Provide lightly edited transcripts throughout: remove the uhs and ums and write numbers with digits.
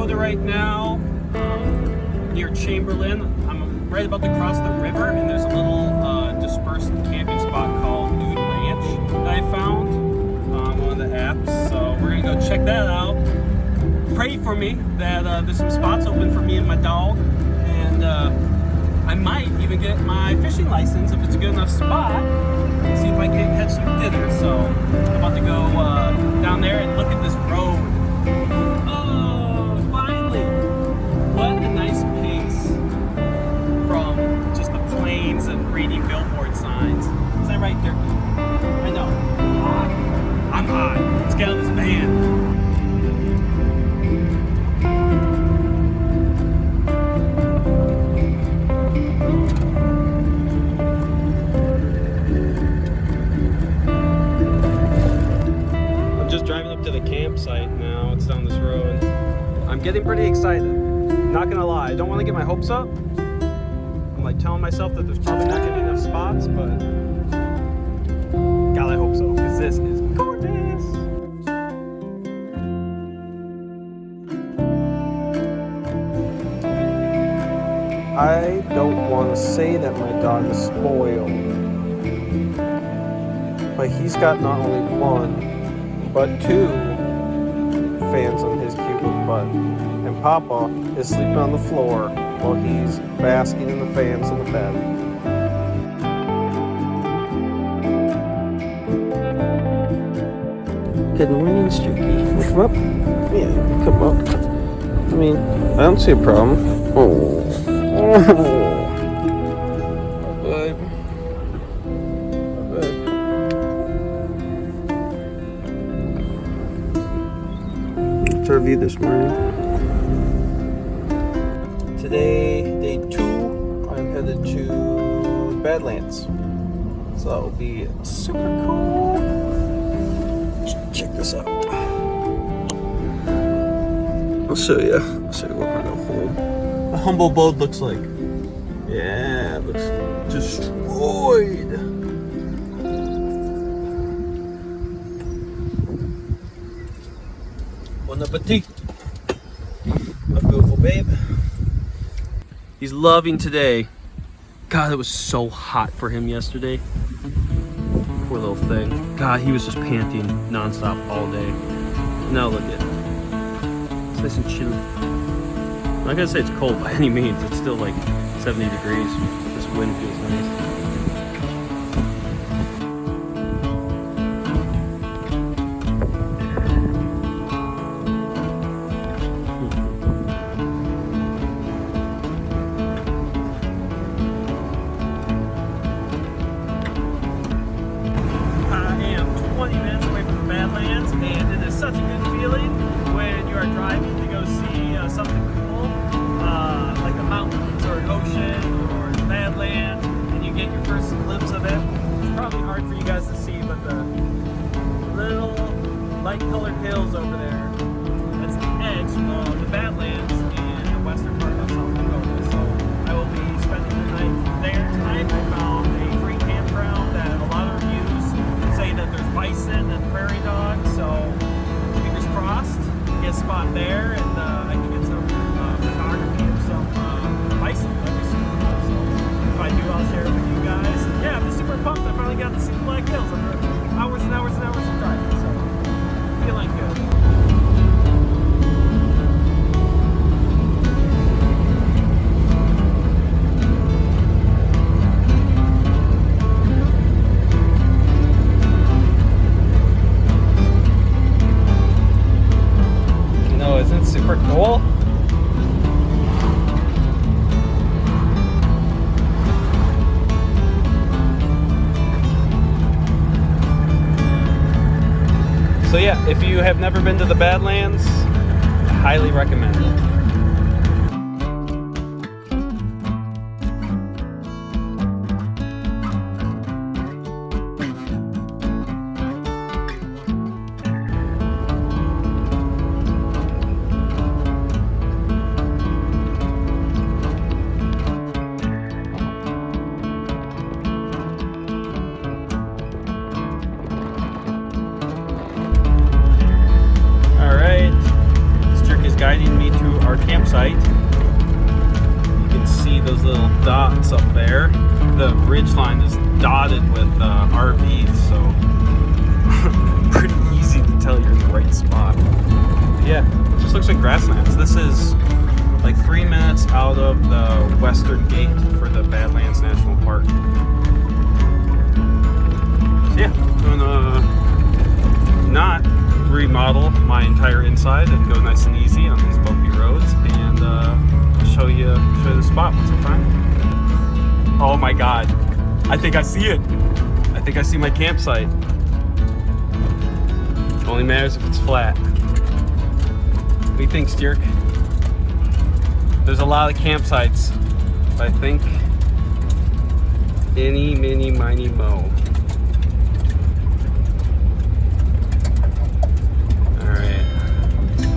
Dakota right now, near Chamberlain. I'm right about to cross the river, and there's a little dispersed camping spot called Dude Ranch that I found on one of the apps. So we're gonna go check that out. Pray for me that there's some spots open for me and my dog, and I might even get my fishing license if it's a good enough spot. See if I can catch some dinner. So I'm about to go down there and look at this road. Oh, finally! What a nice pace from just the plains and reading billboard signs. Is that right there? I know. I'm hot. Let's get out of this van. Driving up to the campsite now. It's down this road. I'm getting pretty excited. Not gonna lie, I don't want to get my hopes up. I'm like telling myself that there's probably not gonna be enough spots, but God, I hope so, because this is gorgeous. I don't want to say that my dog is spoiled, but he's got not only one, but two fans on his cute little butt. And Papa is sleeping on the floor while he's basking in the fans in the bed. Good morning, Streaky. Come up? Yeah, come up. I mean, I don't see a problem. Oh. Review this morning. Today, day 2, I'm headed to Badlands. So that will be super cool. Check this out. I'll show you. I'll show you what we're gonna hold. The humble abode looks like. Yeah, it looks destroyed. Bon appetit, my beautiful babe. He's loving today. God, it was so hot for him yesterday. Poor little thing. God, he was just panting nonstop all day. Now look at it. It's nice and chilly. I'm not gonna say it's cold by any means. It's still like 70 degrees. This wind feels nice. Such a good feeling when you are driving to go see something cool, like the mountains or an ocean or the Badlands, and you get your first glimpse of it. It's probably hard for you guys to see, but the little light-colored hills over there, that's the edge of the Badlands in the western part of South Dakota. So I will be spending the night there tonight. I found a free campground that a lot of reviews say that there's bison and prairie dogs, so crossed, get a spot there, and I can get some photography of some bison. That'd be super cool. So if I do, I'll share it with you guys. And yeah, I'm just super pumped. I finally got to see the Black Hills after hours and hours and hours of driving. So feeling good. Super cool. So yeah, if you have never been to the Badlands, I highly recommend it. guiding me to our campsite. You can see those little dots up there. The ridge line is dotted with RVs, so pretty easy to tell you're in the right spot. But yeah, it just looks like grasslands. This is like 3 minutes out of the western gate for the Badlands National Park. So yeah, I'm gonna not remodel my entire inside and go nice and easy on these bumpy roads, and show you the spot once I find it. Oh my god, I think I see it. I think I see my campsite. Only matters if it's flat. What do you think, Styke? There's a lot of campsites, but I think any, mini, miny, mo. Alright.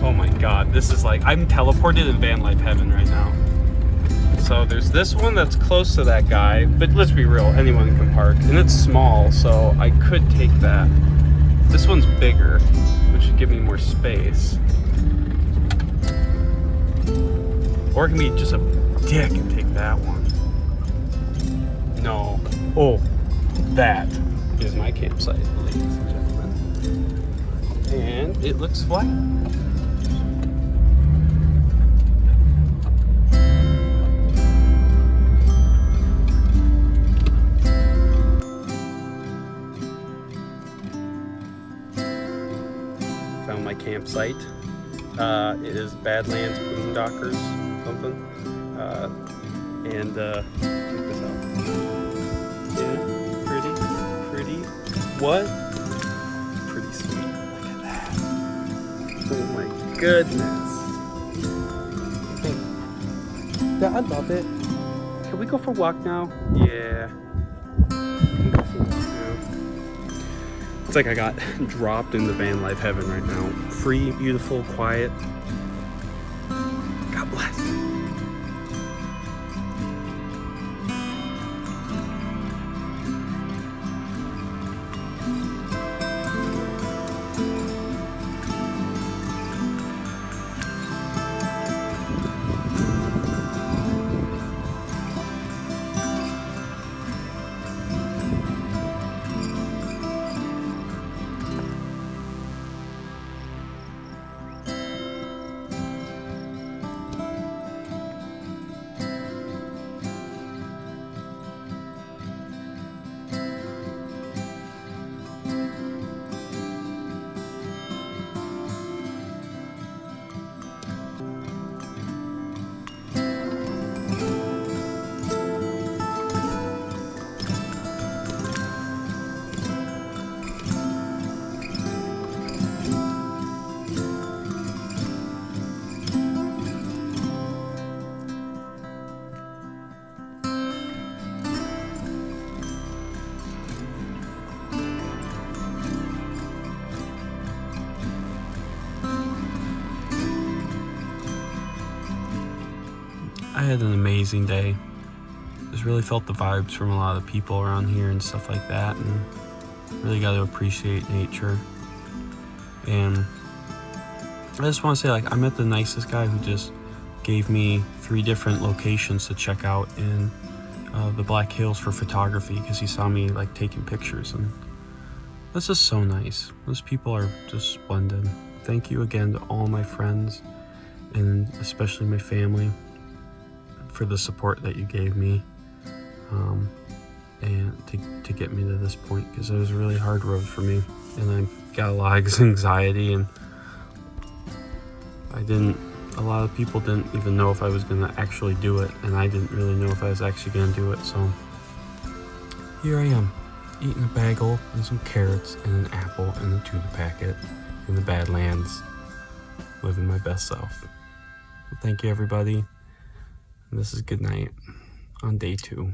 Oh my god, this is like, I'm teleported in Vanlife heaven right now. So there's this one that's close to that guy, but let's be real, anyone can park. And it's small, so I could take that. This one's bigger, which should give me more space. Or it can be just a dick and take that one. No. Oh, that is my campsite, ladies and gentlemen. And it looks flat. Found my campsite. It is Badlands Boondockers something. And check this out. Yeah, pretty. What? Pretty sweet. Look at that. Oh my goodness. I love it. Can we go for a walk now? Yeah. It's like I got dropped into Vanlife heaven right now. Free, beautiful, quiet. God bless. I had an amazing day. Just really felt the vibes from a lot of the people around here and stuff like that, and really got to appreciate nature. And I just want to say, like, I met the nicest guy who just gave me 3 different locations to check out in the Black Hills for photography, because he saw me like taking pictures, and that's just so nice. Those people are just splendid. Thank you again to all my friends, and especially my family, for the support that you gave me, and to get me to this point, because it was a really hard road for me, and I got a lot of anxiety, and a lot of people didn't even know if I was gonna actually do it, and I didn't really know if I was actually gonna do it. So here I am, eating a bagel and some carrots and an apple and a tuna packet in the Badlands, living my best self. Well, thank you, everybody. And this is good night on day 2.